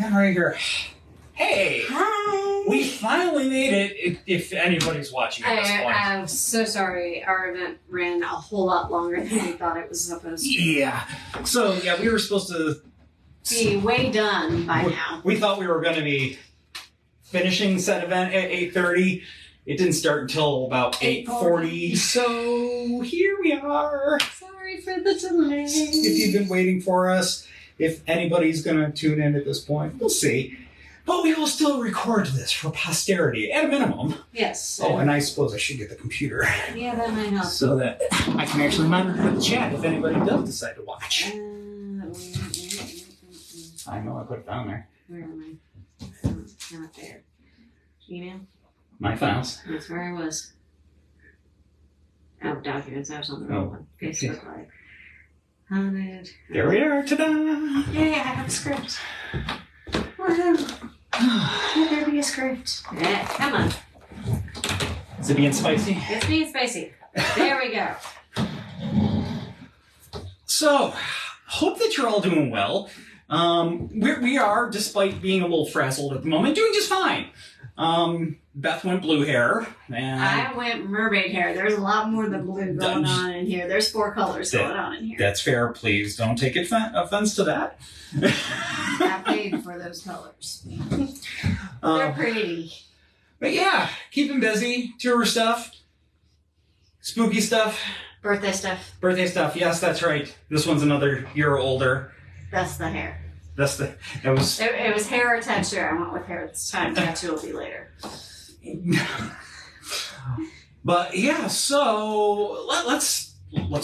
Yeah, right here. Hey! Hi! We finally made it, if anybody's watching at this point. I'm so sorry. Our event ran a whole lot longer than we thought it was supposed to. Yeah. So, yeah, we were supposed to Be way done by now. We thought we were going to be finishing said event at 8:30. It didn't start until about 8:40. So, here we are. Sorry for the delay. If you've been waiting for us, if anybody's going to tune in at this point, we'll see. But we will still record this for posterity, at a minimum. Yes. Oh, and I suppose I should get the computer. Yeah, that might help. So that I can actually monitor the chat if anybody does decide to watch. I know, I put it down there. Where am I? Not there. Email? My files. That's where I was. Oh, documents. I was on the wrong one. Facebook Live. 100. There we are. Ta-da! Yay, I have a script. Woohoo! Can there be a script? Yeah, come on. Is it being spicy? It's being spicy. There we go. So, hope that you're all doing well. We are, despite being a little frazzled at the moment, doing just fine. Beth went blue hair, and I went mermaid hair. There's a lot more than blue going on in here. There's 4 colors going on in here. That's fair. Please don't take offense to that. I paid for those colors. They're pretty. But yeah, keeping busy. Tour stuff. Spooky stuff. Birthday stuff. Birthday stuff. Yes, that's right. This one's another year older. That's the hair. It was hair or tattoo. I went with hair this time. Tattoo will be later. But yeah, so let's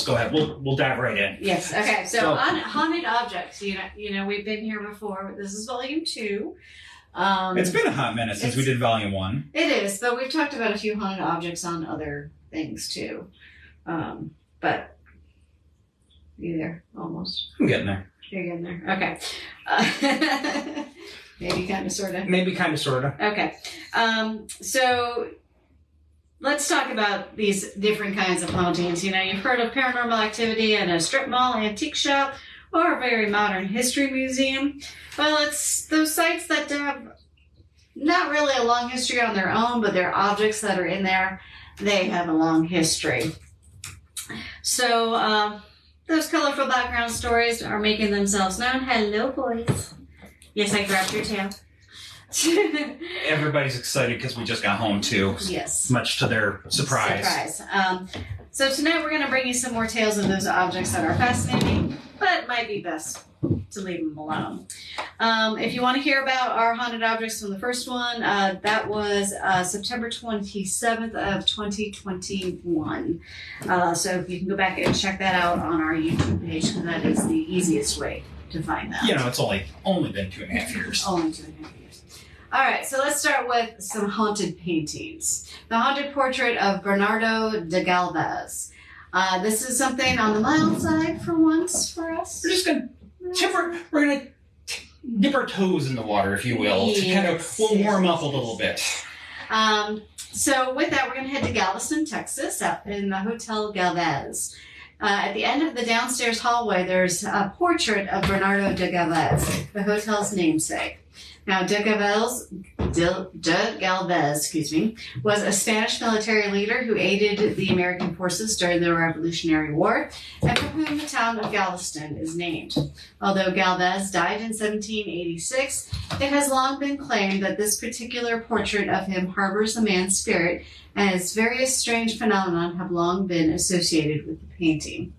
go ahead. We'll dive right in. Yes. Okay. So on haunted objects, you know, we've been here before. This is volume 2. It's been a hot minute since we did volume 1. It is, but we've talked about a few haunted objects on other things too. But you there? Almost. I'm getting there. You're getting there. Okay. Maybe kind of, sort of. Maybe kind of, sort of. Okay. So let's talk about these different kinds of hauntings. You know, you've heard of paranormal activity at a strip mall, antique shop, or a very modern history museum. Well, it's those sites that have not really a long history on their own, but they're objects that are in there. They have a long history. So those colorful background stories are making themselves known. Hello, boys. Yes, I grabbed your tail. Everybody's excited because we just got home too. Yes. Much to their surprise. So tonight we're going to bring you some more tales of those objects that are fascinating, but it might be best to leave them alone. If you want to hear about our haunted objects from the first one, that was September 27th of 2021. So you can go back and check that out on our YouTube page, because that is the easiest way to find that. You know, it's only been 2.5 years. Only 2.5 years. All right, so let's start with some haunted paintings. The haunted portrait of Bernardo de Galvez. This is something on the mild side for once for us. We're just gonna dip our toes in the water, if you will, to kind of warm up a little bit. So with that, we're going to head to Galveston, Texas, up in the Hotel Galvez. At the end of the downstairs hallway, there's a portrait of Bernardo de Galvez, the hotel's namesake. Now, de Galvez, was a Spanish military leader who aided the American forces during the Revolutionary War, and for whom the town of Galveston is named. Although Galvez died in 1786, it has long been claimed that this particular portrait of him harbors a man's spirit, and its various strange phenomena have long been associated with the painting.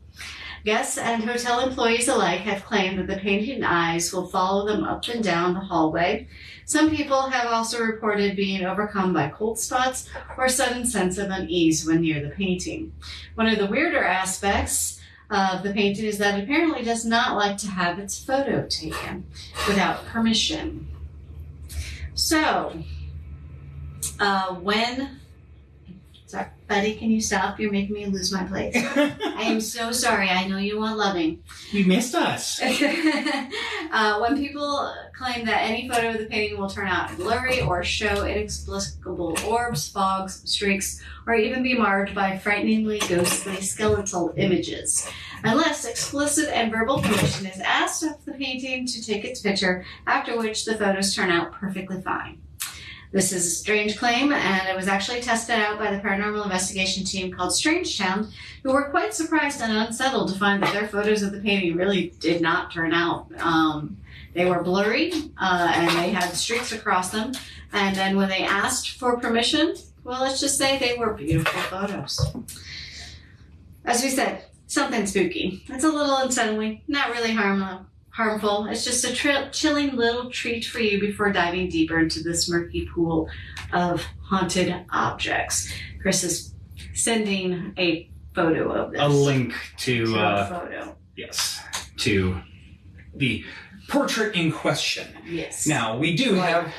Guests and hotel employees alike have claimed that the painted eyes will follow them up and down the hallway. Some people have also reported being overcome by cold spots or a sudden sense of unease when near the painting. One of the weirder aspects of the painting is that it apparently does not like to have its photo taken without permission. So, when Sorry, buddy, can you stop? You're making me lose my place. I am so sorry. I know you want loving. You missed us. When people claim that any photo of the painting will turn out blurry or show inexplicable orbs, fogs, streaks, or even be marred by frighteningly ghostly skeletal images. Unless explicit and verbal permission is asked of the painting to take its picture, after which the photos turn out perfectly fine. This is a strange claim, and it was actually tested out by the paranormal investigation team called Strangetown, who were quite surprised and unsettled to find that their photos of the painting really did not turn out. They were blurry, and they had streaks across them. And then when they asked for permission, well, let's just say they were beautiful photos. As we said, something spooky. It's a little unsettling, not really harmful. It's just a chilling little treat for you before diving deeper into this murky pool of haunted objects. Chris is sending a photo of this. A link to a photo. Yes, to the portrait in question. Yes. Now, we do have,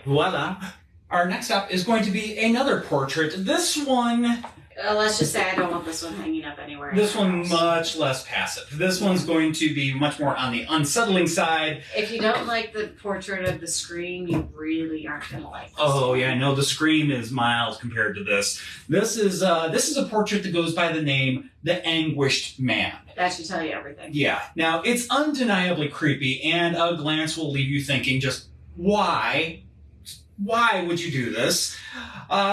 voila. Our next up is going to be another portrait. This one... let's just say I don't want this one hanging up anywhere. This one much less passive. This one's going to be much more on the unsettling side. If you don't like the portrait of the scream, you really aren't going to like this. Oh yeah, no, the scream is mild compared to this. This is a portrait that goes by the name The Anguished Man. That should tell you everything. Yeah. Now, it's undeniably creepy, and a glance will leave you thinking just, why? Why would you do this?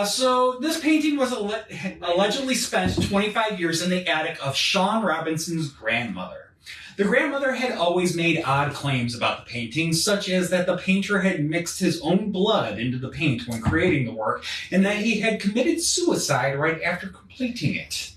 So this painting was allegedly spent 25 years in the attic of Sean Robinson's grandmother. The grandmother had always made odd claims about the painting, such as that the painter had mixed his own blood into the paint when creating the work, and that he had committed suicide right after completing it.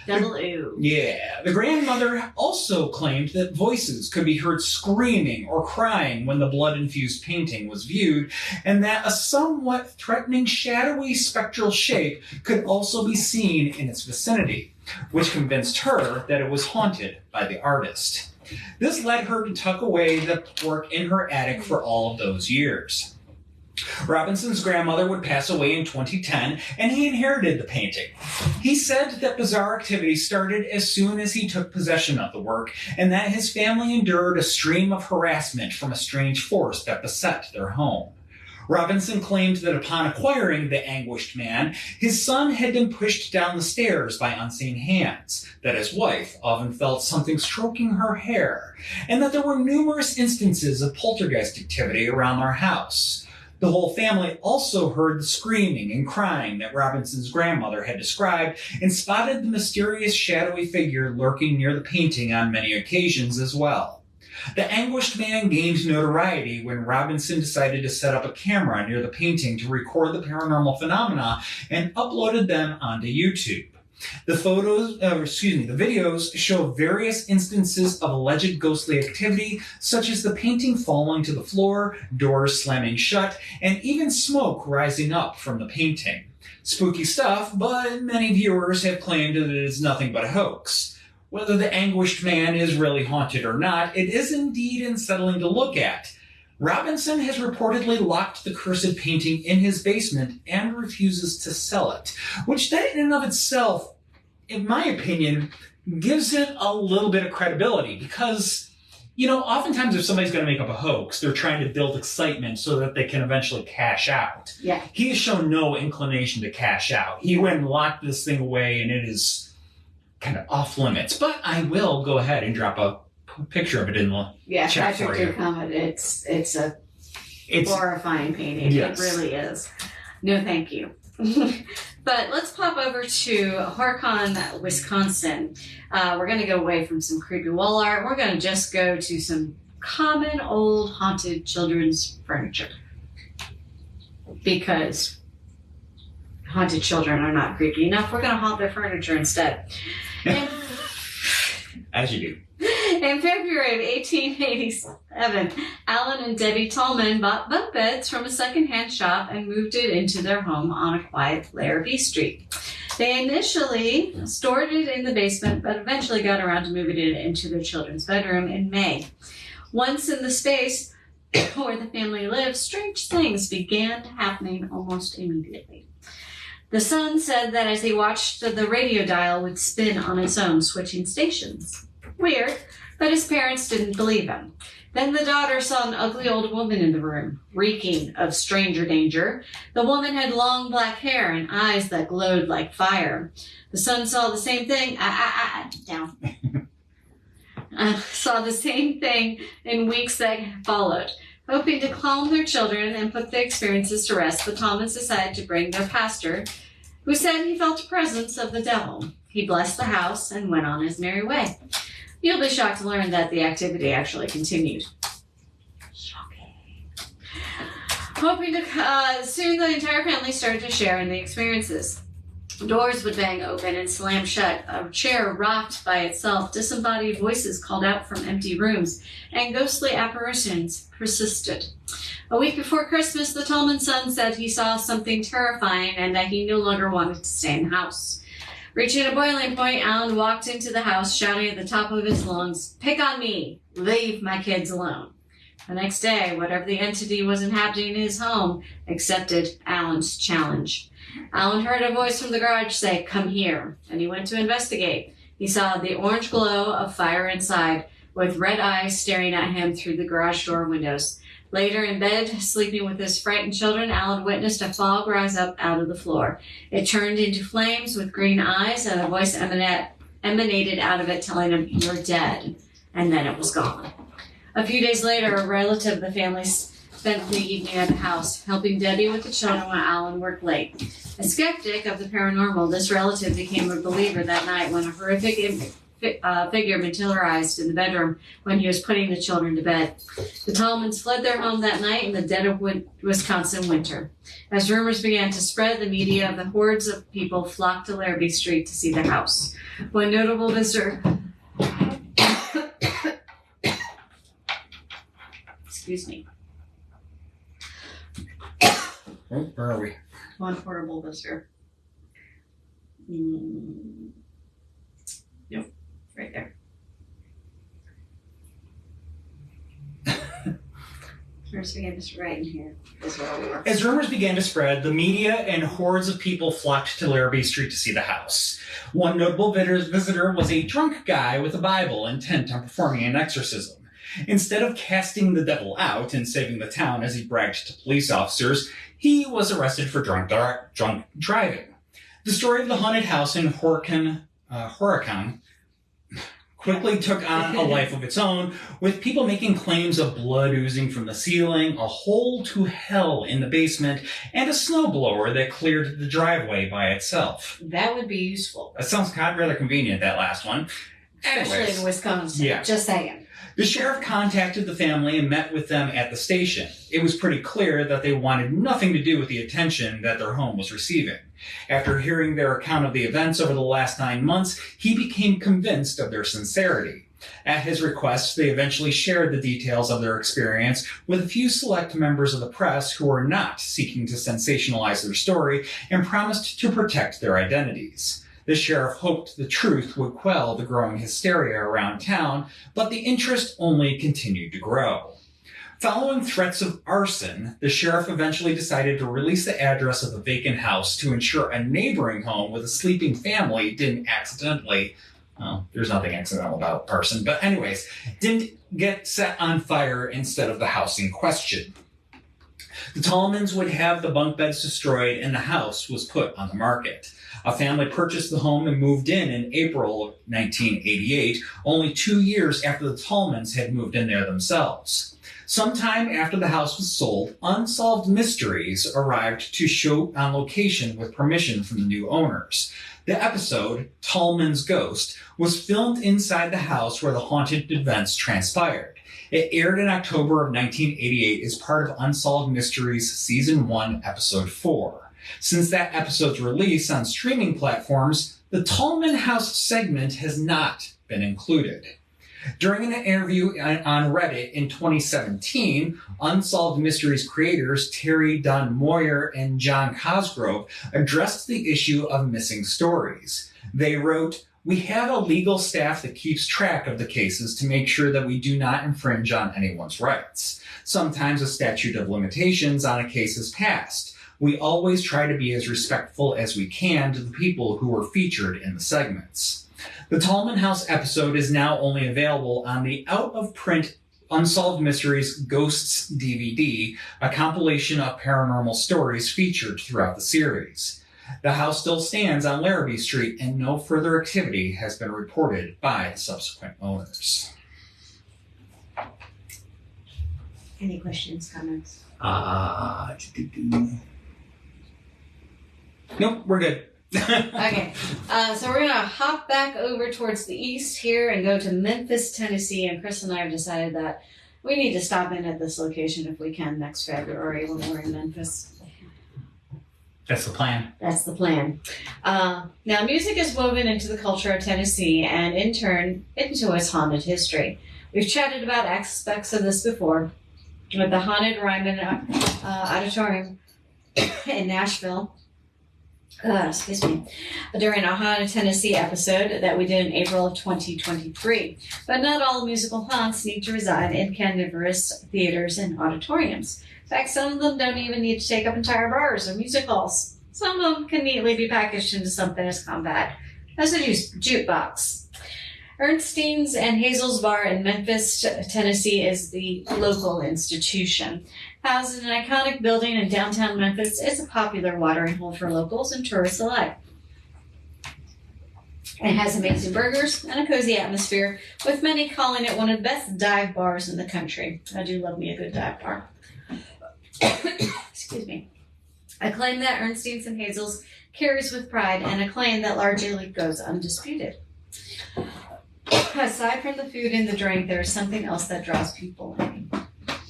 Double ooh. Yeah. The grandmother also claimed that voices could be heard screaming or crying when the blood-infused painting was viewed, and that a somewhat threatening, shadowy, spectral shape could also be seen in its vicinity, which convinced her that it was haunted by the artist. This led her to tuck away the work in her attic for all of those years. Robinson's grandmother would pass away in 2010, and he inherited the painting. He said that bizarre activity started as soon as he took possession of the work, and that his family endured a stream of harassment from a strange force that beset their home. Robinson claimed that upon acquiring The Anguished Man, his son had been pushed down the stairs by unseen hands, that his wife often felt something stroking her hair, and that there were numerous instances of poltergeist activity around their house. The whole family also heard the screaming and crying that Robinson's grandmother had described, and spotted the mysterious shadowy figure lurking near the painting on many occasions as well. The Anguished Man gained notoriety when Robinson decided to set up a camera near the painting to record the paranormal phenomena and uploaded them onto YouTube. The videos show various instances of alleged ghostly activity, such as the painting falling to the floor, doors slamming shut, and even smoke rising up from the painting. Spooky stuff, but many viewers have claimed that it is nothing but a hoax. Whether the Anguished Man is really haunted or not, it is indeed unsettling to look at. Robinson has reportedly locked the cursed painting in his basement and refuses to sell it, which that in and of itself, in my opinion, gives it a little bit of credibility because, oftentimes if somebody's going to make up a hoax, they're trying to build excitement so that they can eventually cash out. Yeah. He has shown no inclination to cash out. He went and locked this thing away, and it is kind of off limits. But I will go ahead and drop a picture of it in the chat Patrick for you. did comment. It's horrifying painting. Yes. It really is. No, thank you. But let's pop over to Horicon, Wisconsin. We're going to go away from some creepy wall art. We're going to just go to some common old haunted children's furniture. Because haunted children are not creepy enough. We're going to haunt their furniture instead. As you do. In February of 1887, Alan and Debbie Tallman bought bunk beds from a secondhand shop and moved it into their home on a quiet Larrabee Street. They initially stored it in the basement, but eventually got around to moving it into their children's bedroom in May. Once in the space where the family lived, strange things began happening almost immediately. The son said that as he watched, the radio dial would spin on its own, switching stations. Weird, but his parents didn't believe him. Then the daughter saw an ugly old woman in the room, reeking of stranger danger. The woman had long black hair and eyes that glowed like fire. The son saw the same thing. Down. Saw the same thing in weeks that followed. Hoping to calm their children and put the experiences to rest, the Tallmans decided to bring their pastor, who said he felt the presence of the devil. He blessed the house and went on his merry way. You'll be shocked to learn that the activity actually continued. Shocking. Hoping to, soon the entire family started to share in the experiences. Doors would bang open and slam shut. A chair rocked by itself. Disembodied voices called out from empty rooms, and ghostly apparitions persisted. A week before Christmas, the Tallman son said he saw something terrifying and that he no longer wanted to stay in the house. Reaching a boiling point, Alan walked into the house, shouting at the top of his lungs, "Pick on me! Leave my kids alone!" The next day, whatever the entity was inhabiting his home accepted Alan's challenge. Alan heard a voice from the garage say, "Come here," and he went to investigate. He saw the orange glow of fire inside, with red eyes staring at him through the garage door windows. Later, in bed, sleeping with his frightened children, Alan witnessed a fog rise up out of the floor. It turned into flames with green eyes, and a voice emanated out of it telling him, "You're dead." And then it was gone. A few days later, a relative of the family spent the evening at the house, helping Debbie with the children while Alan worked late. A skeptic of the paranormal, this relative became a believer that night when a horrific figure materialized in the bedroom when he was putting the children to bed. The Tallmans fled their home that night in the dead of Wisconsin winter. As rumors began to spread, the media of the hordes of people flocked to Larrabee Street to see the house. One notable visitor... Excuse me. Oh, where are we? One horrible visitor. Nope, right there. Rumors began to spread in here. As rumors began to spread, the media and hordes of people flocked to Larrabee Street to see the house. One notable visitor was a drunk guy with a Bible intent on performing an exorcism. Instead of casting the devil out and saving the town as he bragged to police officers, he was arrested for drunk driving. The story of the haunted house in Horicon quickly took on a life of its own, with people making claims of blood oozing from the ceiling, a hole to hell in the basement, and a snowblower that cleared the driveway by itself. That would be useful. That sounds rather convenient, that last one. Especially in Wisconsin. Yeah. Just saying. The sheriff contacted the family and met with them at the station. It was pretty clear that they wanted nothing to do with the attention that their home was receiving. After hearing their account of the events over the last 9 months, he became convinced of their sincerity. At his request, they eventually shared the details of their experience with a few select members of the press who were not seeking to sensationalize their story and promised to protect their identities. The sheriff hoped the truth would quell the growing hysteria around town, but the interest only continued to grow. Following threats of arson, the sheriff eventually decided to release the address of the vacant house to ensure a neighboring home with a sleeping family didn't accidentally, well, there's nothing accidental about arson, but anyways, didn't get set on fire instead of the house in question. The Tallmans would have the bunk beds destroyed and the house was put on the market. A family purchased the home and moved in April of 1988, only 2 years after the Tallmans had moved in there themselves. Sometime after the house was sold, Unsolved Mysteries arrived to shoot on location with permission from the new owners. The episode, Tallman's Ghost, was filmed inside the house where the haunted events transpired. It aired in October of 1988 as part of Unsolved Mysteries Season 1, Episode 4. Since that episode's release on streaming platforms, the Tallman House segment has not been included. During an interview on Reddit in 2017, Unsolved Mysteries creators Terry Dunn Moyer and John Cosgrove addressed the issue of missing stories. They wrote, "We have a legal staff that keeps track of the cases to make sure that we do not infringe on anyone's rights. Sometimes a statute of limitations on a case is passed. We always try to be as respectful as we can to the people who were featured in the segments. The Tallman House episode is now only available on the out-of-print Unsolved Mysteries Ghosts DVD, a compilation of paranormal stories featured throughout the series. The house still stands on Larrabee Street, and no further activity has been reported by the subsequent owners. Any questions, comments? Nope, we're good. Okay, so we're going to hop back over towards the east here and go to Memphis, Tennessee, and Chris and I have decided that we need to stop in at this location if we can next February when we're in Memphis. That's the plan. That's the plan. Now, music is woven into the culture of Tennessee and, in turn, into its haunted history. We've chatted about aspects of this before with the Haunted Ryman Auditorium in Nashville. During a Haunted Tennessee episode that we did in April of 2023. But not all musical haunts need to reside in carnivorous theaters and auditoriums. In fact, some of them don't even need to take up entire bars or music halls. Some of them can neatly be packaged into something as compact as a jukebox. Ernstine's and Hazel's Bar in Memphis, Tennessee is the local institution. Housed in an iconic building in downtown Memphis, it's a popular watering hole for locals and tourists alike. It has amazing burgers and a cozy atmosphere, with many calling it one of the best dive bars in the country. I do love me a good dive bar. Excuse me. A claim that Ernstine's and Hazel's carries with pride, and a claim that largely goes undisputed. Aside from the food and the drink, there is something else that draws people in.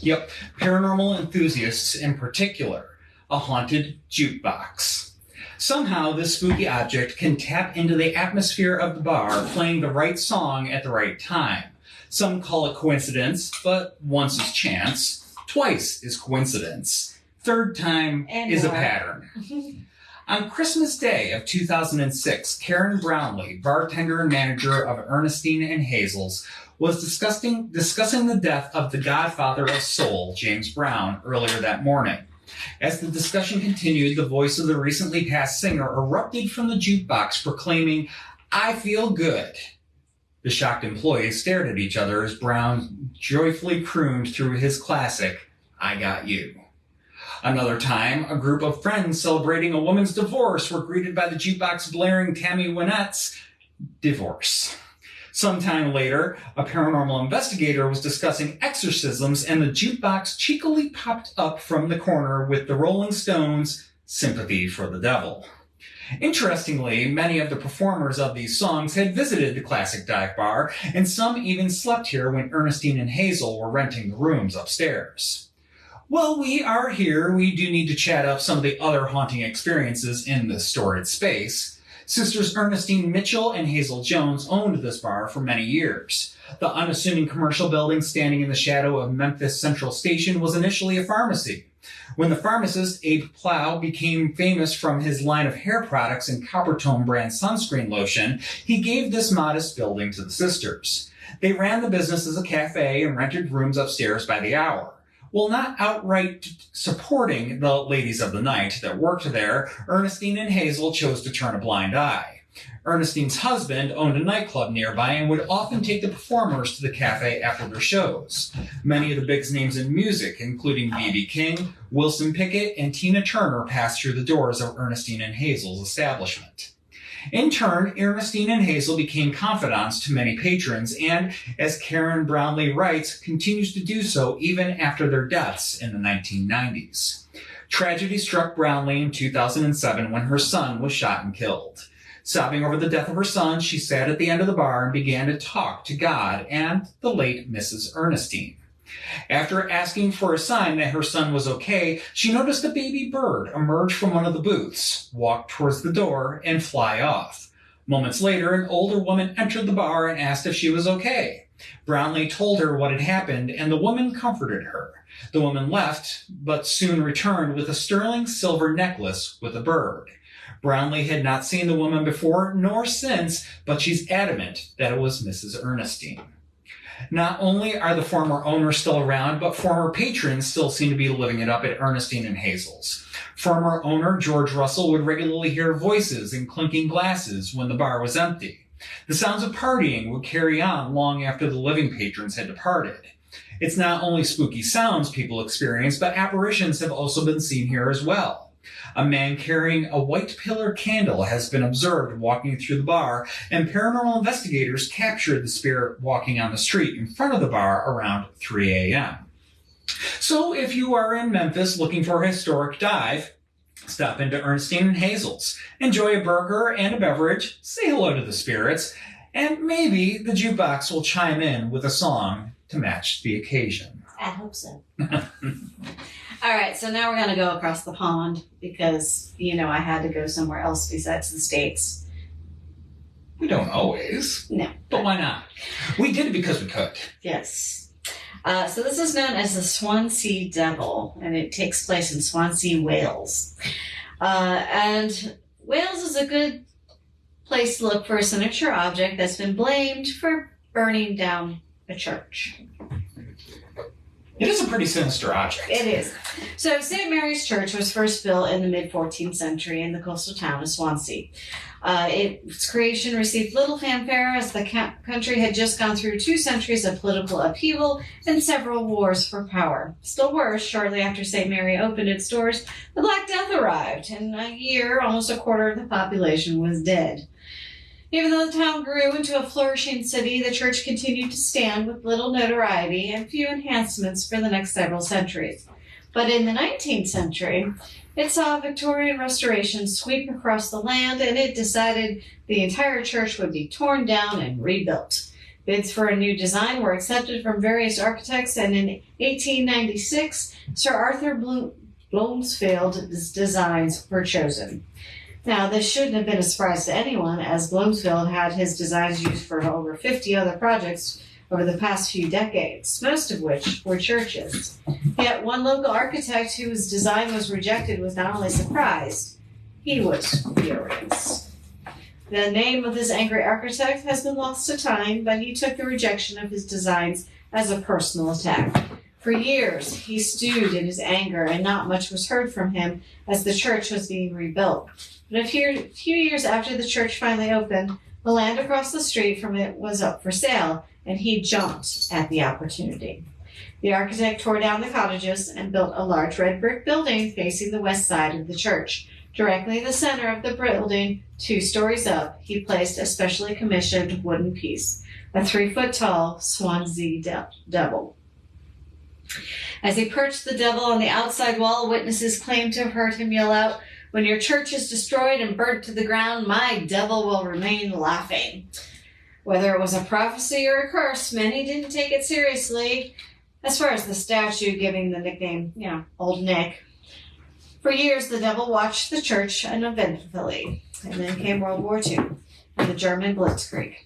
Yep, paranormal enthusiasts in particular, a haunted jukebox. Somehow, this spooky object can tap into the atmosphere of the bar, playing the right song at the right time. Some call it coincidence, but once is chance, twice is coincidence, third time and is more. A pattern. On Christmas Day of 2006, Karen Brownlee, bartender and manager of Ernestine and Hazel's, was discussing the death of the godfather of soul, James Brown, earlier that morning. As the discussion continued, the voice of the recently passed singer erupted from the jukebox, proclaiming, "I feel good." The shocked employees stared at each other as Brown joyfully crooned through his classic, "I Got You." Another time, a group of friends celebrating a woman's divorce were greeted by the jukebox blaring Tammy Wynette's "Divorce." Sometime later, a paranormal investigator was discussing exorcisms, and the jukebox cheekily popped up from the corner with the Rolling Stones' "Sympathy for the Devil." Interestingly, many of the performers of these songs had visited the classic dive bar, and some even slept here when Ernestine and Hazel were renting the rooms upstairs. While we are here, we do need to chat up some of the other haunting experiences in this storied space. Sisters Ernestine Mitchell and Hazel Jones owned this bar for many years. The unassuming commercial building standing in the shadow of Memphis Central Station was initially a pharmacy. When the pharmacist, Abe Plow, became famous from his line of hair products and Coppertone brand sunscreen lotion, he gave this modest building to the sisters. They ran the business as a cafe and rented rooms upstairs by the hour. While not outright supporting the ladies of the night that worked there, Ernestine and Hazel chose to turn a blind eye. Ernestine's husband owned a nightclub nearby and would often take the performers to the cafe after their shows. Many of the big names in music, including B.B. King, Wilson Pickett, and Tina Turner, passed through the doors of Ernestine and Hazel's establishment. In turn, Ernestine and Hazel became confidants to many patrons and, as Karen Brownlee writes, continues to do so even after their deaths in the 1990s. Tragedy struck Brownlee in 2007 when her son was shot and killed. Sobbing over the death of her son, she sat at the end of the bar and began to talk to God and the late Mrs. Ernestine. After asking for a sign that her son was okay, she noticed a baby bird emerge from one of the booths, walk towards the door, and fly off. Moments later, an older woman entered the bar and asked if she was okay. Brownlee told her what had happened, and the woman comforted her. The woman left, but soon returned with a sterling silver necklace with a bird. Brownlee had not seen the woman before nor since, but she's adamant that it was Mrs. Ernestine. Not only are the former owners still around, but former patrons still seem to be living it up at Ernestine and Hazel's. Former owner George Russell would regularly hear voices and clinking glasses when the bar was empty. The sounds of partying would carry on long after the living patrons had departed. It's not only spooky sounds people experience, but apparitions have also been seen here as well. A man carrying a white pillar candle has been observed walking through the bar, and paranormal investigators captured the spirit walking on the street in front of the bar around 3 a.m. So if you are in Memphis looking for a historic dive, stop into Ernestine and Hazel's, enjoy a burger and a beverage, say hello to the spirits, and maybe the jukebox will chime in with a song to match the occasion. I hope so. All right, so now we're going to go across the pond because, I had to go somewhere else besides the States. We don't always. No. But why not? We did it because we could. Yes. So this is known as the Swansea Devil, and it takes place in Swansea, Wales. And Wales is a good place to look for a sinister object that's been blamed for burning down a church. It is a pretty sinister object. It is. So St. Mary's Church was first built in the mid-14th century in the coastal town of Swansea. Its creation received little fanfare as the country had just gone through 2 centuries of political upheaval and several wars for power. Still worse, shortly after St. Mary opened its doors, the Black Death arrived. In a year, almost a quarter of the population was dead. Even though the town grew into a flourishing city, the church continued to stand with little notoriety and few enhancements for the next several centuries. But in the 19th century, it saw Victorian restoration sweep across the land, and it decided the entire church would be torn down and rebuilt. Bids for a new design were accepted from various architects, and in 1896, Sir Arthur Bloomsfield's designs were chosen. Now, this shouldn't have been a surprise to anyone, as Bloomsfield had his designs used for over 50 other projects over the past few decades, most of which were churches. Yet one local architect whose design was rejected was not only surprised, he was furious. The name of this angry architect has been lost to time, but he took the rejection of his designs as a personal attack. For years, he stewed in his anger, and not much was heard from him as the church was being rebuilt. But a few years after the church finally opened, the land across the street from it was up for sale, and he jumped at the opportunity. The architect tore down the cottages and built a large red brick building facing the west side of the church. Directly in the center of the building, 2 stories up, he placed a specially commissioned wooden piece, a 3-foot-tall Swansea devil. As he perched the devil on the outside wall, witnesses claimed to have heard him yell out, "When your church is destroyed and burnt to the ground, my devil will remain laughing." Whether it was a prophecy or a curse, many didn't take it seriously. As far as the statue giving the nickname, Old Nick. For years, the devil watched the church uneventfully. And then came World War II and the German Blitzkrieg.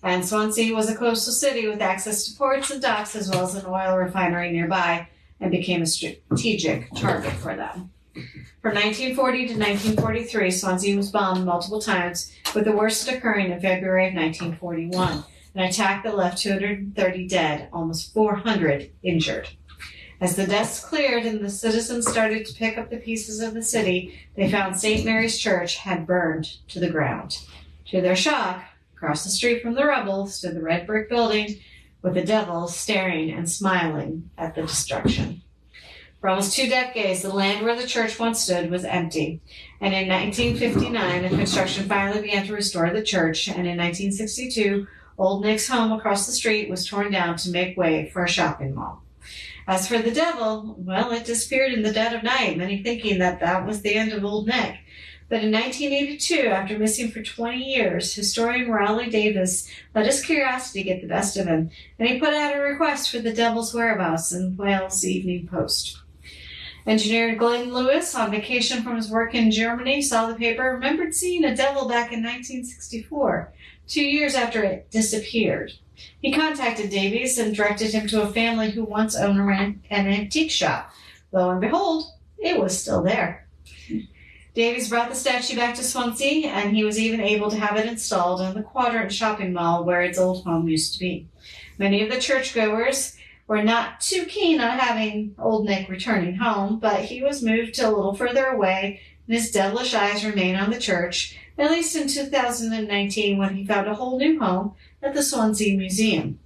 And Swansea was a coastal city with access to ports and docks as well as an oil refinery nearby, and became a strategic target for them. From 1940 to 1943, Swansea was bombed multiple times, with the worst occurring in February of 1941, an attack that left 230 dead, almost 400 injured. As the dust cleared and the citizens started to pick up the pieces of the city, they found St. Mary's Church had burned to the ground. To their shock, across the street from the rubble stood the red brick building with the devil staring and smiling at the destruction. For almost 2 decades, the land where the church once stood was empty. And in 1959, construction finally began to restore the church. And in 1962, Old Nick's home across the street was torn down to make way for a shopping mall. As for the devil, well, it disappeared in the dead of night, many thinking that that was the end of Old Nick. But in 1982, after missing for 20 years, historian Raleigh Davis let his curiosity get the best of him, and he put out a request for the devil's whereabouts in Wales Evening Post. Engineer Glenn Lewis, on vacation from his work in Germany, saw the paper, remembered seeing a devil back in 1964, 2 years after it disappeared. He contacted Davies and directed him to a family who once owned an antique shop. Lo and behold, it was still there. Davies brought the statue back to Swansea, and he was even able to have it installed in the Quadrant shopping mall where its old home used to be. Many of the churchgoers were not too keen on having Old Nick returning home, but he was moved to a little further away, and his devilish eyes remain on the church, at least in 2019 when he found a whole new home at the Swansea Museum.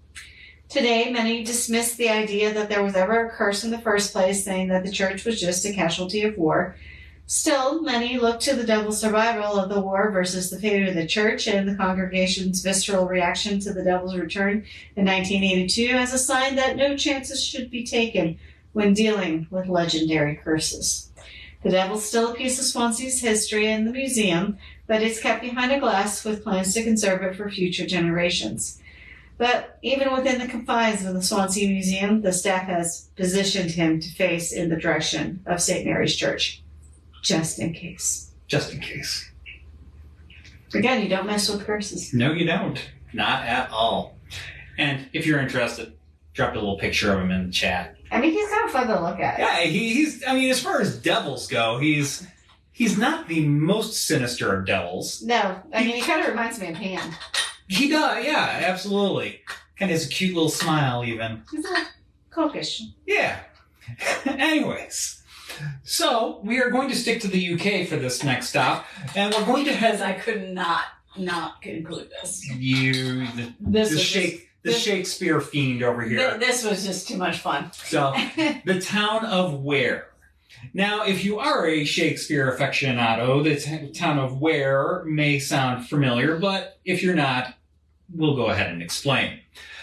Today, many dismiss the idea that there was ever a curse in the first place, saying that the church was just a casualty of war. Still, many look to the devil's survival of the war versus the fate of the church and the congregation's visceral reaction to the devil's return in 1982 as a sign that no chances should be taken when dealing with legendary curses. The devil's still a piece of Swansea's history in the museum, but it's kept behind a glass with plans to conserve it for future generations. But even within the confines of the Swansea Museum, the staff has positioned him to face in the direction of St. Mary's Church. Just in case. Just in case. Again, you don't mess with curses. No, you don't. Not at all. And if you're interested, dropped a little picture of him in the chat. I mean, he's kind of fun to look at. Yeah, he's. I mean, as far as devils go, he's not the most sinister of devils. No, I mean, he kind of reminds me of Pan. He does, yeah, absolutely. Kind of has a cute little smile, even. He's a little coquish. Yeah. Anyways, so we are going to stick to the UK for this next stop, and we're going to Because I could not conclude this. The Shakespeare fiend over here. This was just too much fun. So, the town of Ware. Now, if you are a Shakespeare aficionado, the town of Ware may sound familiar, but if you're not, we'll go ahead and explain.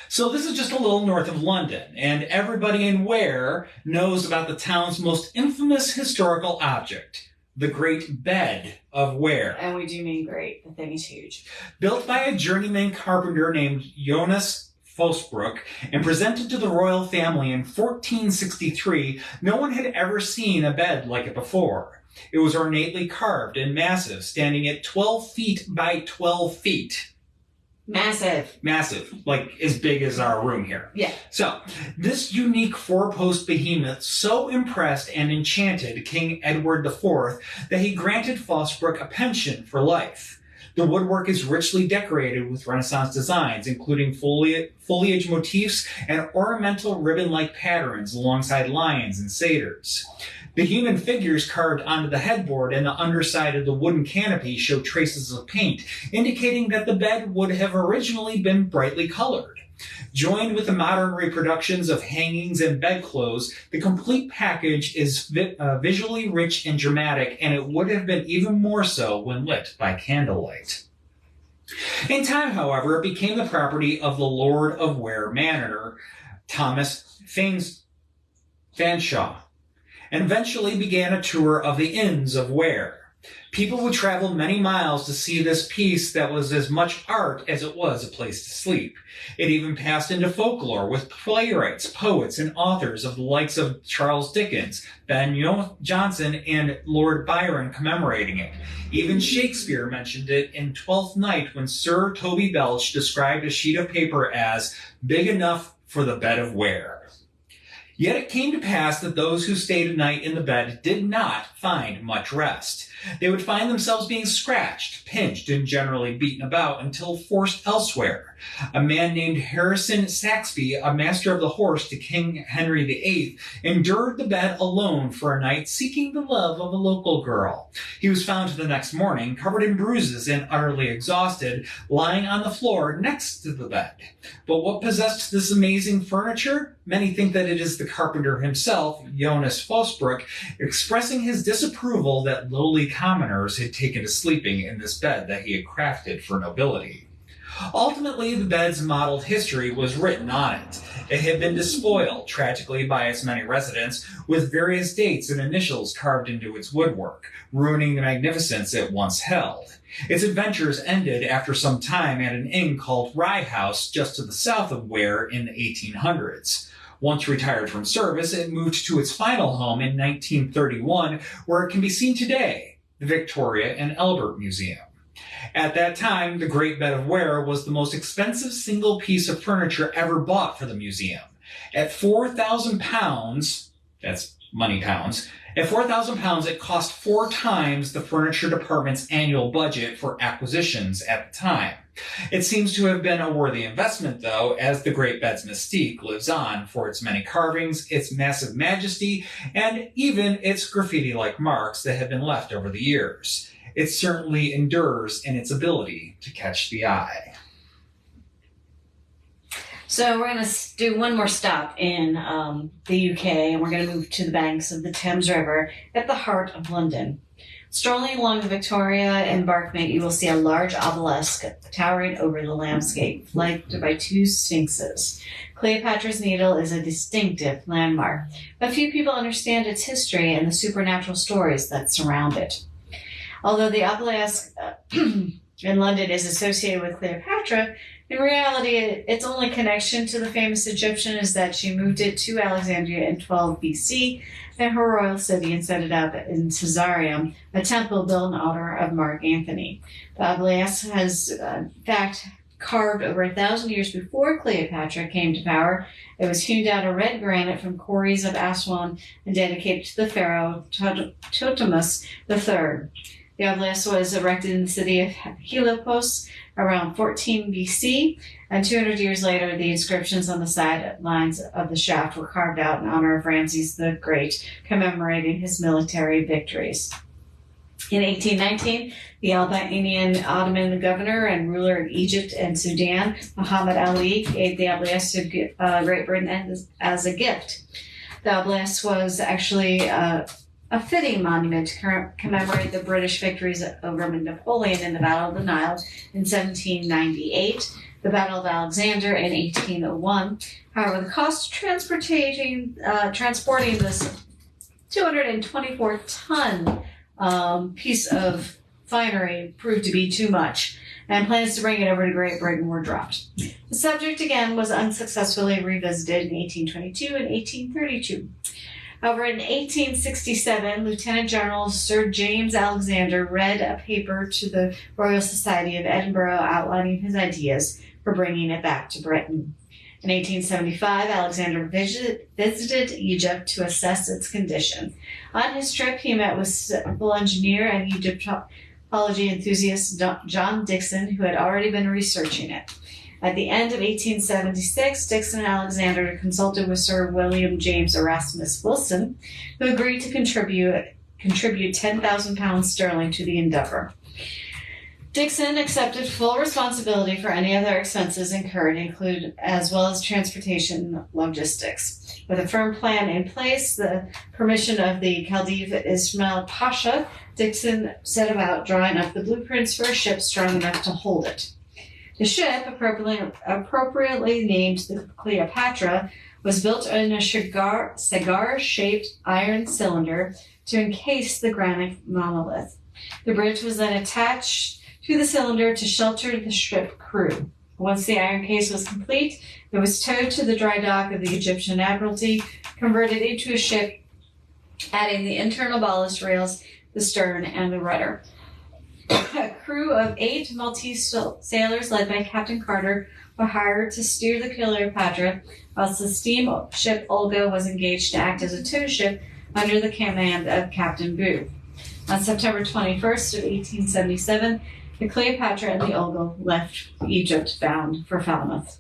So this is just a little north of London, and everybody in Ware knows about the town's most infamous historical object, the Great Bed of Ware. And we do mean great. The thing is huge. Built by a journeyman carpenter named Jonas Fosbrook and presented to the royal family in 1463, no one had ever seen a bed like it before. It was ornately carved and massive, standing at 12 feet by 12 feet. Massive. Massive, like as big as our room here. Yeah. So, this unique four-post behemoth so impressed and enchanted King Edward IV that he granted Fosbrook a pension for life. The woodwork is richly decorated with Renaissance designs, including foliage motifs and ornamental ribbon-like patterns alongside lions and satyrs. The human figures carved onto the headboard and the underside of the wooden canopy show traces of paint, indicating that the bed would have originally been brightly colored. Joined with the modern reproductions of hangings and bedclothes, the complete package is visually rich and dramatic, and it would have been even more so when lit by candlelight. In time, however, it became the property of the Lord of Ware Manor, Thomas Fanshawe, and eventually began a tour of the inns of Ware. People would travel many miles to see this piece that was as much art as it was a place to sleep. It even passed into folklore with playwrights, poets, and authors of the likes of Charles Dickens, Ben Jonson, and Lord Byron commemorating it. Even Shakespeare mentioned it in Twelfth Night when Sir Toby Belch described a sheet of paper as big enough for the bed of Ware. Yet it came to pass that those who stayed a night in the bed did not find much rest. They would find themselves being scratched, pinched, and generally beaten about until forced elsewhere. A man named Harrison Saxby, a master of the horse to King Henry VIII, endured the bed alone for a night, seeking the love of a local girl. He was found the next morning, covered in bruises and utterly exhausted, lying on the floor next to the bed. But what possessed this amazing furniture? Many think that it is the carpenter himself, Jonas Fosbrook, expressing his disapproval that lowly commoners had taken to sleeping in this bed that he had crafted for nobility. Ultimately, the bed's mottled history was written on it. It had been despoiled, tragically, by its many residents, with various dates and initials carved into its woodwork, ruining the magnificence it once held. Its adventures ended after some time at an inn called Rye House, just to the south of Ware in the 1800s. Once retired from service, it moved to its final home in 1931, where it can be seen today, the Victoria and Albert Museum. At that time, the Great Bed of Ware was the most expensive single piece of furniture ever bought for the museum. At £4,000, that's money pounds. At 4,000 pounds, it cost 4 times the furniture department's annual budget for acquisitions at the time. It seems to have been a worthy investment, though, as the Great Bed's mystique lives on for its many carvings, its massive majesty, and even its graffiti-like marks that have been left over the years. It certainly endures in its ability to catch the eye. So we're going to do one more stop in the UK, and we're going to move to the banks of the Thames River at the heart of London. Strolling along the Victoria embankment, you will see a large obelisk towering over the landscape, flanked by 2 sphinxes. Cleopatra's Needle is a distinctive landmark, but few people understand its history and the supernatural stories that surround it. Although the obelisk in London is associated with Cleopatra, in reality, its only connection to the famous Egyptian is that she moved it to Alexandria in 12 BC, and her royal city, and set it up in Caesarea, a temple built in honor of Mark Antony. The obelisk has, in fact, carved over 1,000 years before Cleopatra came to power. It was hewn out of red granite from quarries of Aswan and dedicated to the pharaoh Thutmose III. The obelisk was erected in the city of Heliopolis around 14 BC, and 200 years later, the inscriptions on the sidelines of the shaft were carved out in honor of Ramses the Great, commemorating his military victories. In 1819, the Albanian Ottoman governor and ruler of Egypt and Sudan, Muhammad Ali, gave the obelisk to Great Britain as a gift. The obelisk was actually a fitting monument to commemorate the British victories over Napoleon in the Battle of the Nile in 1798, the Battle of Alexander in 1801. However, the cost of transporting this 224-ton piece of finery proved to be too much, and plans to bring it over to Great Britain were dropped. The subject again was unsuccessfully revisited in 1822 and 1832. However, in 1867, Lieutenant General Sir James Alexander read a paper to the Royal Society of Edinburgh outlining his ideas for bringing it back to Britain. In 1875, Alexander visited Egypt to assess its condition. On his trip, he met with civil engineer and Egyptology enthusiast John Dixon, who had already been researching it. At the end of 1876, Dixon and Alexander consulted with Sir William James Erasmus Wilson, who agreed to contribute 10,000 pounds sterling to the endeavor. Dixon accepted full responsibility for any other expenses incurred, as well as transportation logistics. With a firm plan in place, the permission of the Khedive Ismail Pasha, Dixon set about drawing up the blueprints for a ship strong enough to hold it. The ship, appropriately named the Cleopatra, was built in a cigar-shaped iron cylinder to encase the granite monolith. The bridge was then attached to the cylinder to shelter the ship crew. Once the iron case was complete, it was towed to the dry dock of the Egyptian Admiralty, converted into a ship, adding the internal ballast rails, the stern, and the rudder. A crew of 8 Maltese sailors led by Captain Carter were hired to steer the Cleopatra, whilst the steamship Olga was engaged to act as a tow ship under the command of Captain Booth. On September 21st of 1877, the Cleopatra and the Olga left Egypt bound for Falmouth.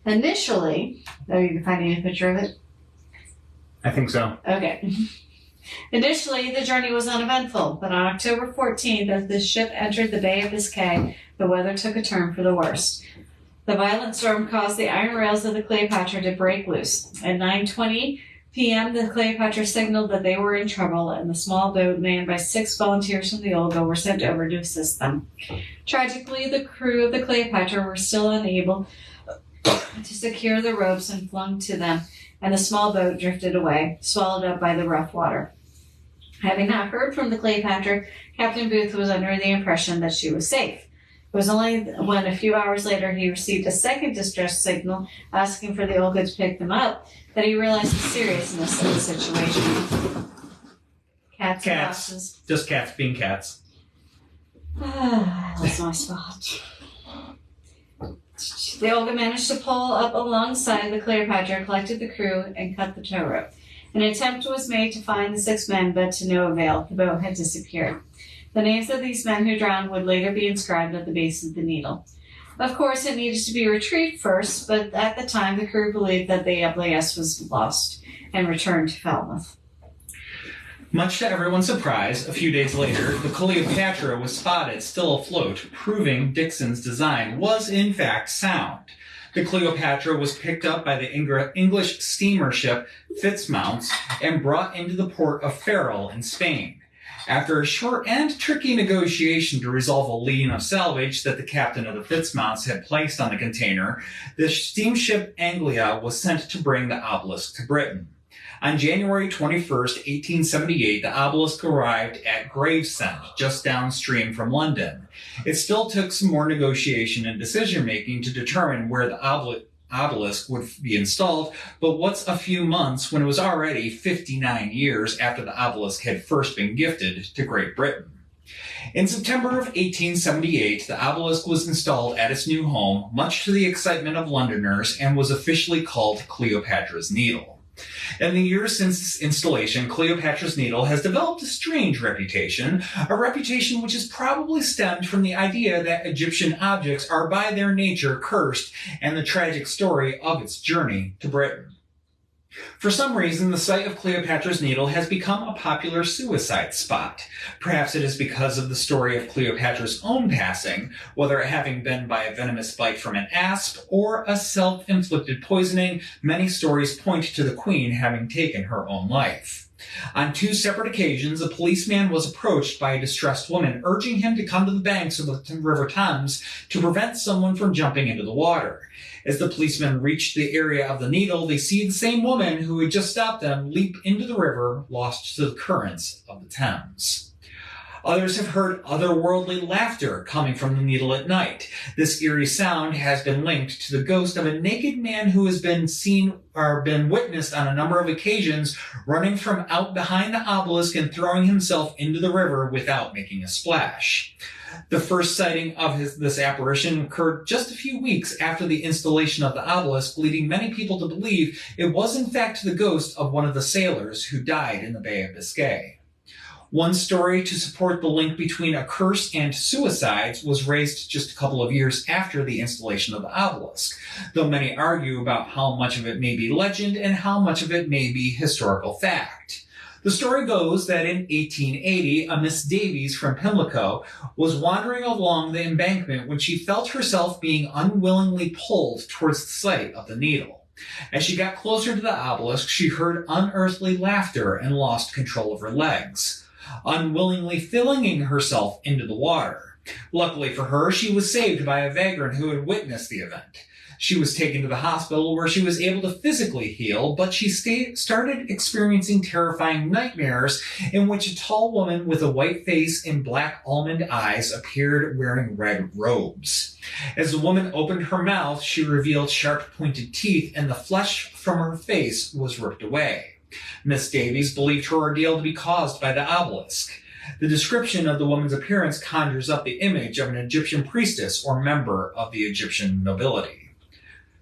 Initially, you can find any picture of it? I think so. Okay. Initially, the journey was uneventful, but on October 14th, as the ship entered the Bay of Biscay, the weather took a turn for the worst. The violent storm caused the iron rails of the Cleopatra to break loose. At 9:20 p.m., the Cleopatra signaled that they were in trouble, and the small boat manned by 6 volunteers from the Olga were sent over to assist them. Tragically, the crew of the Cleopatra were still unable to secure the ropes and flung to them, and the small boat drifted away, swallowed up by the rough water. Having not heard from the Cleopatra, Captain Booth was under the impression that she was safe. It was only when a few hours later he received a second distress signal asking for the Olga to pick them up that he realized the seriousness of the situation. Cats. Just cats being cats. That's my spot. The Olga managed to pull up alongside the Cleopatra, collected the crew, and cut the tow rope. An attempt was made to find the 6 men, but to no avail. The boat had disappeared. The names of these men who drowned would later be inscribed at the base of the Needle. Of course, it needed to be retrieved first, but at the time the crew believed that the LAS was lost and returned to Falmouth. Much to everyone's surprise, a few days later, the Cleopatra was spotted still afloat, proving Dixon's design was in fact sound. The Cleopatra was picked up by the English steamer ship Fitzmounts and brought into the port of Ferrol in Spain. After a short and tricky negotiation to resolve a lien of salvage that the captain of the Fitzmounts had placed on the container, the steamship Anglia was sent to bring the obelisk to Britain. On January 21st, 1878, the obelisk arrived at Gravesend, just downstream from London. It still took some more negotiation and decision-making to determine where the obelisk would be installed, but what's a few months when it was already 59 years after the obelisk had first been gifted to Great Britain? In September of 1878, the obelisk was installed at its new home, much to the excitement of Londoners, and was officially called Cleopatra's Needle. In the years since its installation, Cleopatra's Needle has developed a strange reputation, a reputation which has probably stemmed from the idea that Egyptian objects are by their nature cursed and the tragic story of its journey to Britain. For some reason, the site of Cleopatra's Needle has become a popular suicide spot. Perhaps it is because of the story of Cleopatra's own passing, whether it having been by a venomous bite from an asp or a self-inflicted poisoning. Many stories point to the queen having taken her own life. On 2 separate occasions, a policeman was approached by a distressed woman, urging him to come to the banks of the River Thames to prevent someone from jumping into the water. As the policemen reached the area of the Needle, they see the same woman who had just stopped them leap into the river, lost to the currents of the Thames. Others have heard otherworldly laughter coming from the Needle at night. This eerie sound has been linked to the ghost of a naked man who has been seen or been witnessed on a number of occasions running from out behind the obelisk and throwing himself into the river without making a splash. The first sighting of this apparition occurred just a few weeks after the installation of the obelisk, leading many people to believe it was in fact the ghost of one of the sailors who died in the Bay of Biscay. One story to support the link between a curse and suicides was raised just a couple of years after the installation of the obelisk, though many argue about how much of it may be legend and how much of it may be historical fact. The story goes that in 1880, a Miss Davies from Pimlico was wandering along the embankment when she felt herself being unwillingly pulled towards the site of the Needle. As she got closer to the obelisk, she heard unearthly laughter and lost control of her legs, unwillingly flinging herself into the water. Luckily for her, she was saved by a vagrant who had witnessed the event. She was taken to the hospital where she was able to physically heal, but she started experiencing terrifying nightmares in which a tall woman with a white face and black almond eyes appeared wearing red robes. As the woman opened her mouth, she revealed sharp-pointed teeth, and the flesh from her face was ripped away. Miss Davies believed her ordeal to be caused by the obelisk. The description of the woman's appearance conjures up the image of an Egyptian priestess or member of the Egyptian nobility.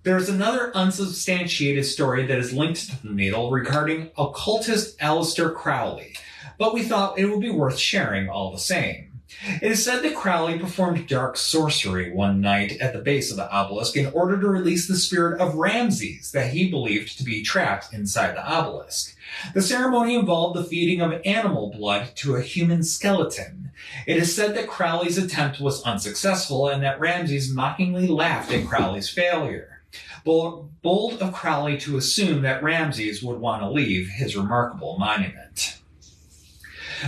There is another unsubstantiated story that is linked to the Needle regarding occultist Aleister Crowley, but we thought it would be worth sharing all the same. It is said that Crowley performed dark sorcery one night at the base of the obelisk in order to release the spirit of Ramses that he believed to be trapped inside the obelisk. The ceremony involved the feeding of animal blood to a human skeleton. It is said that Crowley's attempt was unsuccessful and that Ramses mockingly laughed at Crowley's failure. Bold of Crowley to assume that Ramses would want to leave his remarkable monument.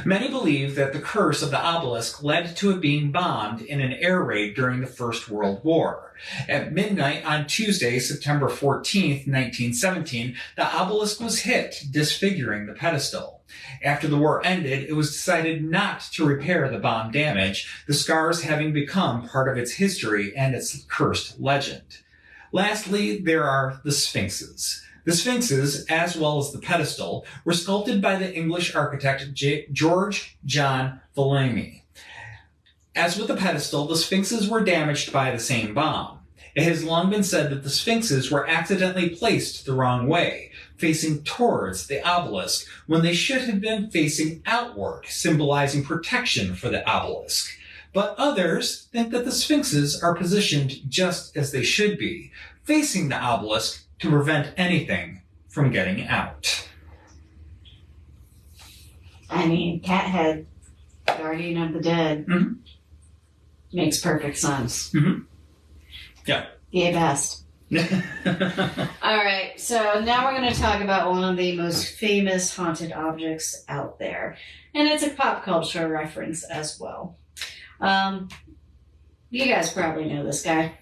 Many believe that the curse of the obelisk led to it being bombed in an air raid during the First World War. At midnight on Tuesday, September 14, 1917, the obelisk was hit, disfiguring the pedestal. After the war ended, it was decided not to repair the bomb damage, the scars having become part of its history and its cursed legend. Lastly, there are the Sphinxes. The Sphinxes, as well as the pedestal, were sculpted by the English architect George John Villamy. As with the pedestal, the Sphinxes were damaged by the same bomb. It has long been said that the Sphinxes were accidentally placed the wrong way, facing towards the obelisk when they should have been facing outward, symbolizing protection for the obelisk. But others think that the sphinxes are positioned just as they should be, facing the obelisk to prevent anything from getting out. I mean, Cathead, guardian of the dead, makes perfect sense. Yeah. Yay, best. All right, so now we're going to talk about one of the most famous haunted objects out there. And it's a pop culture reference as well. You guys probably know this guy.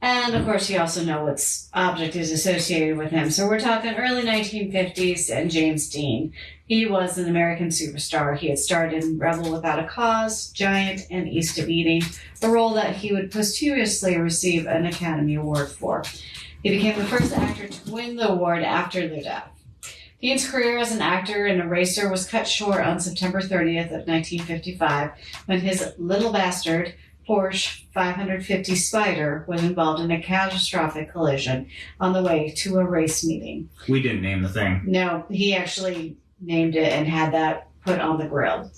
And of course, you also know what object is associated with him. So we're talking early 1950s and James Dean. He was an American superstar. He had starred in Rebel Without a Cause, Giant, and East of Eden, a role that he would posthumously receive an Academy Award for. He became the first actor to win the award after their death. Dean's career as an actor and a racer was cut short on September 30th of 1955 when his little bastard, Porsche 550 Spider, was involved in a catastrophic collision on the way to a race meeting. We didn't name the thing. No, he actually named it and had that put on the grill.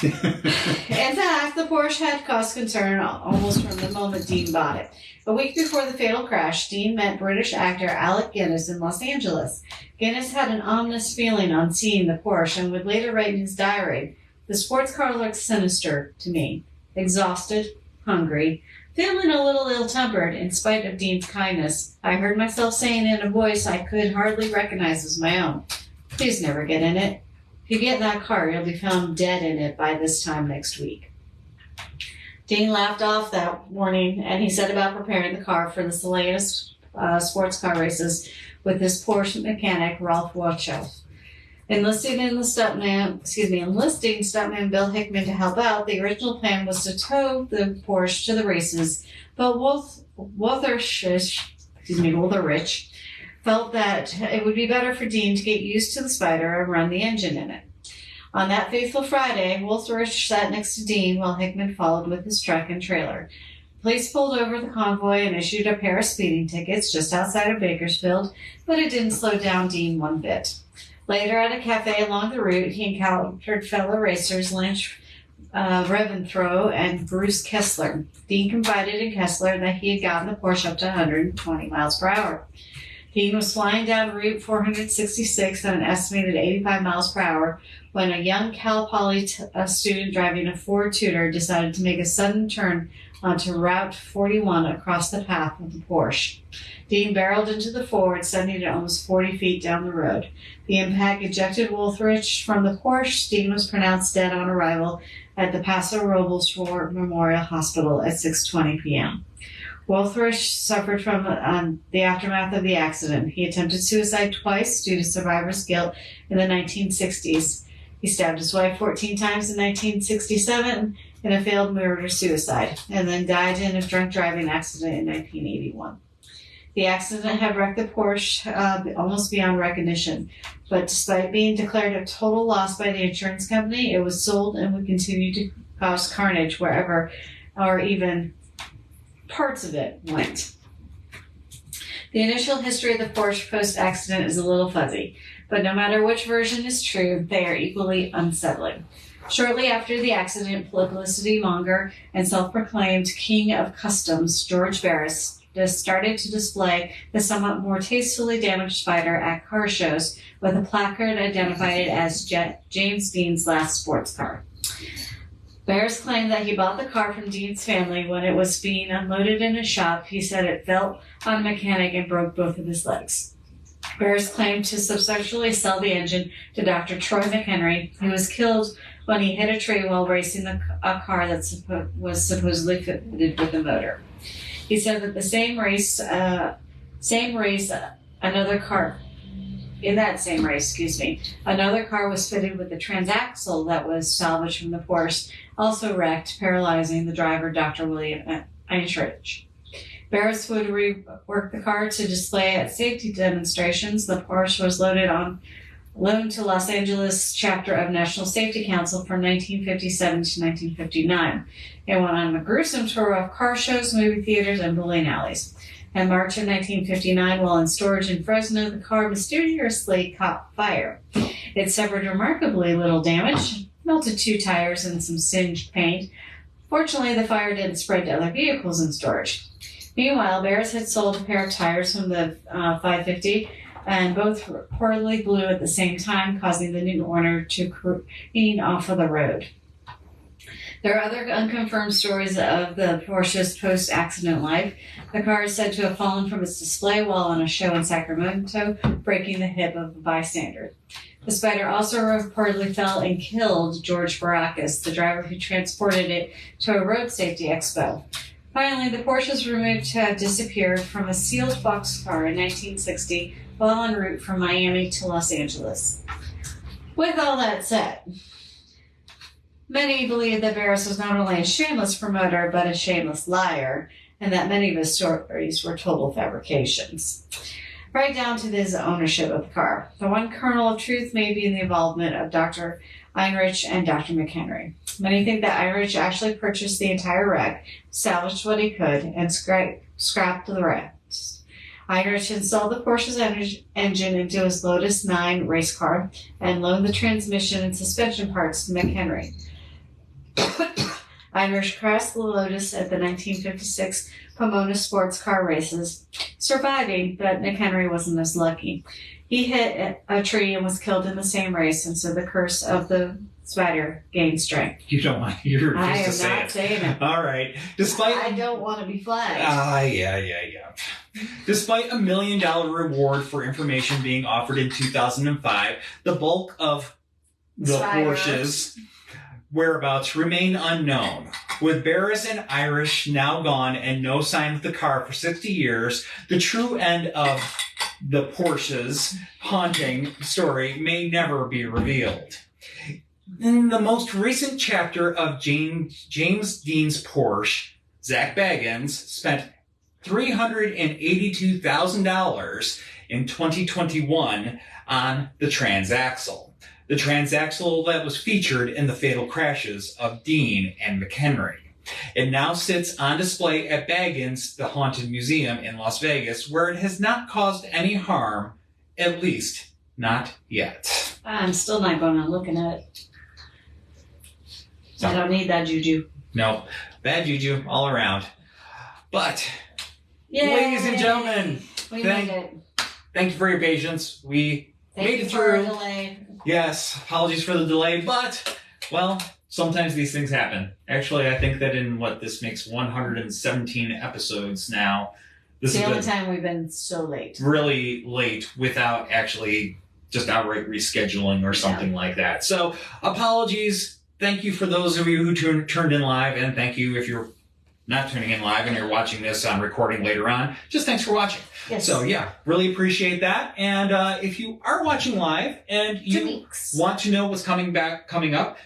In fact, the Porsche had caused concern almost from the moment Dean bought it. A week before the fatal crash, Dean met British actor Alec Guinness in Los Angeles. Guinness had an ominous feeling on seeing the Porsche and would later write in his diary, "The sports car looked sinister to me. Exhausted, hungry, feeling a little ill-tempered in spite of Dean's kindness. I heard myself saying in a voice I could hardly recognize as my own, 'Please never get in it. If you get in that car, you'll be found dead in it by this time next week.'" Dean laughed off that warning, and he set about preparing the car for the latest sports car races with his Porsche mechanic, Ralph Wachow. Enlisting stuntman Bill Hickman to help out, the original plan was to tow the Porsche to the races, but Wotherich felt that it would be better for Dean to get used to the Spider and run the engine in it. On that fateful Friday, Wotherich sat next to Dean while Hickman followed with his truck and trailer. Police pulled over the convoy and issued a pair of speeding tickets just outside of Bakersfield, but it didn't slow down Dean one bit. Later, at a cafe along the route, he encountered fellow racers Lynch Reventlow and Bruce Kessler. Dean confided in Kessler that he had gotten the Porsche up to 120 miles per hour. Dean was flying down Route 466 at an estimated 85 miles per hour when a young Cal Poly student driving a Ford Tudor decided to make a sudden turn onto Route 41 across the path of the Porsche. Dean barreled into the Ford, sending it almost 40 feet down the road. The impact ejected Wotherich from the Porsche. Dean was pronounced dead on arrival at the Paso Robles War Memorial Hospital at 6:20 p.m. Wotherich suffered from the aftermath of the accident. He attempted suicide twice due to survivor's guilt in the 1960s. He stabbed his wife 14 times in 1967 in a failed murder-suicide, and then died in a drunk driving accident in 1981. The accident had wrecked the Porsche almost beyond recognition, but despite being declared a total loss by the insurance company, it was sold and would continue to cause carnage wherever or even parts of it went. The initial history of the Porsche post-accident is a little fuzzy, but no matter which version is true, they are equally unsettling. Shortly after the accident, publicity monger and self-proclaimed king of customs, George Barris, started to display the somewhat more tastefully damaged Spider at car shows with a placard identified as James Dean's last sports car. Barris claimed that he bought the car from Dean's family when it was being unloaded in a shop. He said it fell on a mechanic and broke both of his legs. Barris claimed to substantially sell the engine to Dr. Troy McHenry, who was killed when he hit a tree while racing a car that was supposedly fitted with a motor. He said that the same race, another car was fitted with a transaxle that was salvaged from the Porsche, also wrecked, paralyzing the driver, Dr. William Einrich. Barris would rework the car to display at safety demonstrations. The Porsche was loaned to Los Angeles chapter of National Safety Council from 1957 to 1959. It went on a gruesome tour of car shows, movie theaters, and bowling alleys. In March of 1959, while in storage in Fresno, the car mysteriously caught fire. It suffered remarkably little damage, melted 2 tires and some singed paint. Fortunately, the fire didn't spread to other vehicles in storage. Meanwhile, Barris had sold a pair of tires from the 550, and both reportedly blew at the same time, causing the new owner to careen off of the road. There are other unconfirmed stories of the Porsche's post-accident life. The car is said to have fallen from its display while on a show in Sacramento, breaking the hip of a bystander. The Spider also reportedly fell and killed George Barakis, the driver who transported it to a road safety expo. Finally, the Porsche is rumored to have disappeared from a sealed boxcar in 1960 while en route from Miami to Los Angeles. With all that said, many believe that Barris was not only a shameless promoter, but a shameless liar, and that many of his stories were total fabrications. Right down to his ownership of the car. The one kernel of truth may be in the involvement of Dr. Einrich and Dr. McHenry. Many think that Einrich actually purchased the entire wreck, salvaged what he could, and scrapped the rest. Einrich installed the Porsche's engine into his Lotus 9 race car and loaned the transmission and suspension parts to McHenry. Einrich crashed the Lotus at the 1956 Pomona sports car races, surviving, but McHenry wasn't as lucky. He hit a tree and was killed in the same race, and so the curse of the Spider gained strength. You don't want you I refuse to am say not it. saying it. All right. I don't want to be flagged. Yeah. Despite $1 million reward for information being offered in 2005, the bulk of the Spider. Porsche's whereabouts remain unknown. With Barris and Irish now gone and no sign of the car for 60 years, the true end of the Porsche's haunting story may never be revealed. In the most recent chapter of James Dean's Porsche, Zach Baggins spent $382,000 in 2021 on the transaxle. The transaxle that was featured in the fatal crashes of Dean and McHenry. It now sits on display at Baggins, the Haunted Museum in Las Vegas, where it has not caused any harm, at least not yet. I'm still not going on looking at it. So, I don't need that juju. no, bad juju all around. But, Yay! ladies and gentlemen, We made it. thank you for your patience. We Thank made you it for through. the delay. Yes, apologies for the delay, but, well, sometimes these things happen. Actually, I think that this makes 117 episodes now. This It's the only is time we've been so late. really late without actually just outright rescheduling or something like that. So, apologies. Thank you for those of you who turned in live, and thank you if you're not tuning in live and you're watching this on recording later on. Just thanks for watching. Yes. So, yeah, really appreciate that. And if you are watching live and 2 you weeks. want to know what's coming up,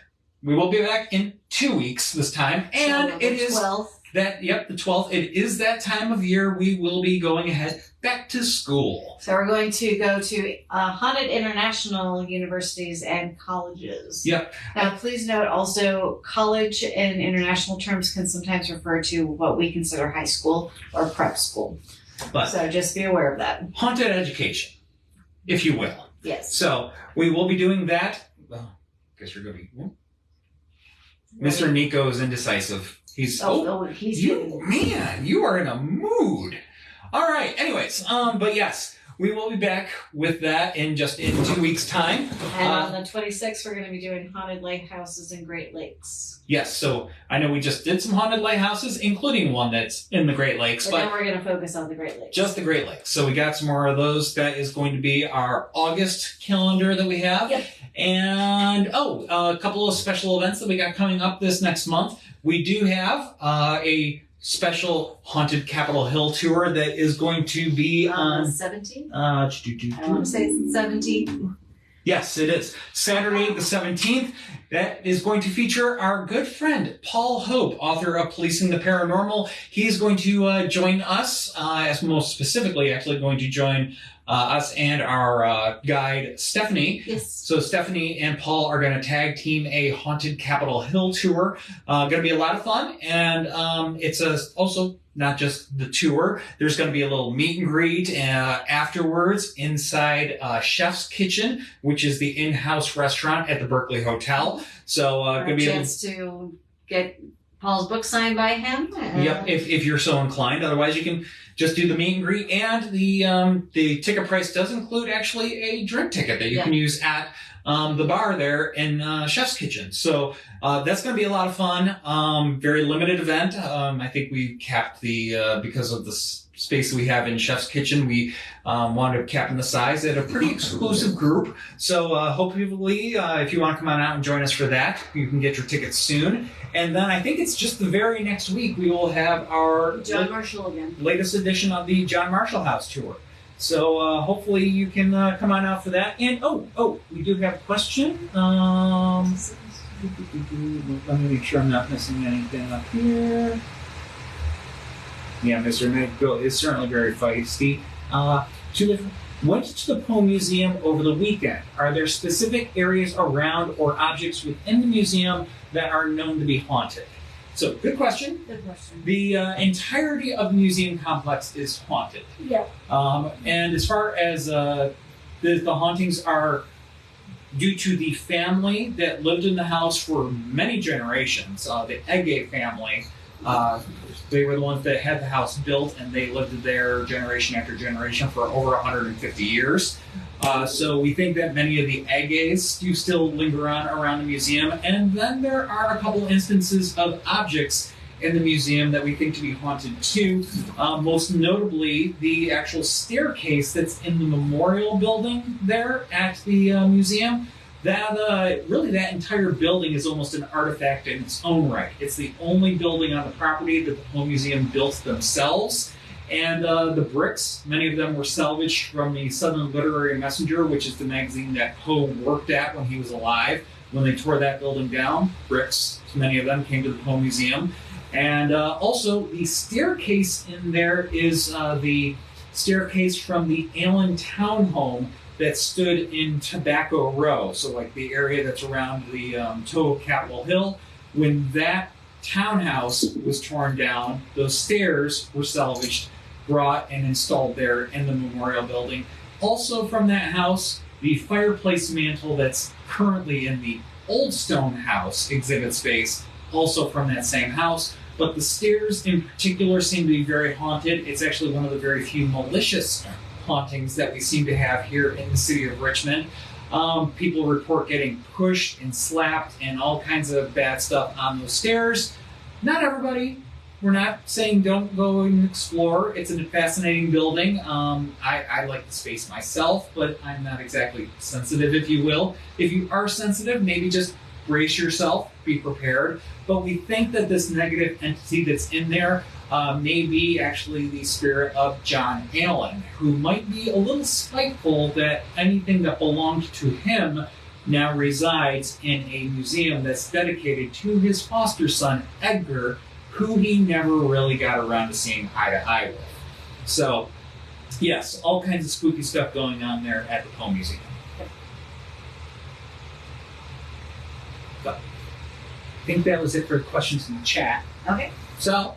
we will be back in 2 weeks this time. And So, it is 12th. the 12th. It is that time of year we will be going ahead back to school. So we're going to go to haunted international universities and colleges. Yep. Now, please note also, college in international terms can sometimes refer to what we consider high school or prep school. But So just be aware of that. haunted education, if you will. Yes. So we will be doing that. Well, I guess you're going to be... Mr. Nico is indecisive. He's... He's you, man, you are in a mood. All right. Anyways, but yes, we will be back with that in 2 weeks' time. And on the 26th, we're going to be doing haunted lighthouses in Great Lakes. Yes. So I know we just did some haunted lighthouses, including one that's in the Great Lakes, But then we're going to focus on the Great Lakes. just the Great Lakes. So we got some more of those. That is going to be our August calendar that we have. Yep. And, a couple of special events that we got coming up this next month. We do have a special Haunted Capitol Hill tour that is going to be on on... the 17th? I I want to say it's the 17th. Yes, it is. Saturday the 17th. That is going to feature our good friend, Paul Hope, author of Policing the Paranormal. He is going to join us, as most specifically actually going to join us and our guide, Stephanie. Yes. So Stephanie and Paul are going to tag team a haunted Capitol Hill tour. Going to be a lot of fun, and it's also not just the tour. There's going to be a little meet and greet afterwards inside Chef's Kitchen, which is the in-house restaurant at the Berkeley Hotel. So going to be a chance to get Paul's book signed by him. Yep, if you're so inclined. Otherwise, you can just do the meet and greet, and the ticket price does include actually a drink ticket that you can use at the bar there in Chef's Kitchen. So that's going to be a lot of fun. Very limited event. I think we capped because of the space that we have in Chef's Kitchen, we wound up capping the size at a pretty exclusive group. So hopefully, if you want to come on out and join us for that, you can get your tickets soon. And then I think it's just the very next week we will have our John Marshall again. Latest edition of the John Marshall House Tour. So hopefully you can come on out for that. And we do have a question. Let me make sure I'm not missing anything up here. Yeah, Mr. Midville is certainly very feisty. Went to the Poe Museum over the weekend. Are there specific areas around or objects within the museum that are known to be haunted? So, good question. Good question. The entirety of the museum complex is haunted. Yeah. And as far as the hauntings are due to the family that lived in the house for many generations, the Egge family. They were the ones that had the house built, and they lived there generation after generation for over 150 years. So we think that many of the Egges do still linger on around the museum. And then there are a couple instances of objects in the museum that we think to be haunted too. Most notably, the actual staircase that's in the memorial building there at the museum. That entire building is almost an artifact in its own right. It's the only building on the property that the Poe Museum built themselves. And the bricks, many of them were salvaged from the Southern Literary Messenger, which is the magazine that Poe worked at when he was alive. When they tore that building down, bricks, many of them came to the Poe Museum. And also, the staircase in there is the staircase from the Allen Townhome that stood in Tobacco Row, so like the area that's around the toe of Capitol Hill. When that townhouse was torn down, those stairs were salvaged, brought, and installed there in the memorial building. Also from that house, the fireplace mantle that's currently in the Old Stone House exhibit space, also from that same house. But the stairs in particular seem to be very haunted. It's actually one of the very few malicious hauntings that we seem to have here in the city of Richmond. People report getting pushed and slapped and all kinds of bad stuff on those stairs. Not everybody. We're not saying don't go and explore. It's a fascinating building. I like the space myself, but I'm not exactly sensitive, if you will. If you are sensitive, maybe just brace yourself, be prepared. But we think that this negative entity that's in there may be actually the spirit of John Allen, who might be a little spiteful that anything that belonged to him now resides in a museum that's dedicated to his foster son, Edgar, who he never really got around to seeing eye to eye with. So, yes, all kinds of spooky stuff going on there at the Poe Museum. So, I think that was it for questions in the chat. Okay. So,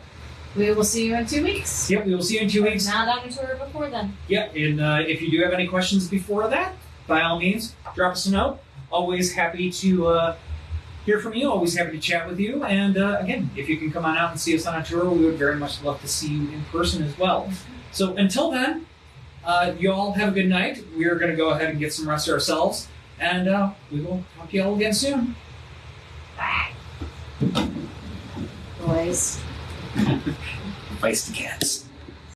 we will see you in 2 weeks. Yep, we will see you in 2 weeks. Not on the tour before then. Yep, and if you do have any questions before that, by all means, drop us a note. Always happy to hear from you. Always happy to chat with you. And again, if you can come on out and see us on a tour, we would very much love to see you in person as well. So until then, you all have a good night. We are going to go ahead and get some rest ourselves. And we will talk to you all again soon. Bye. Boys. Feisty cats.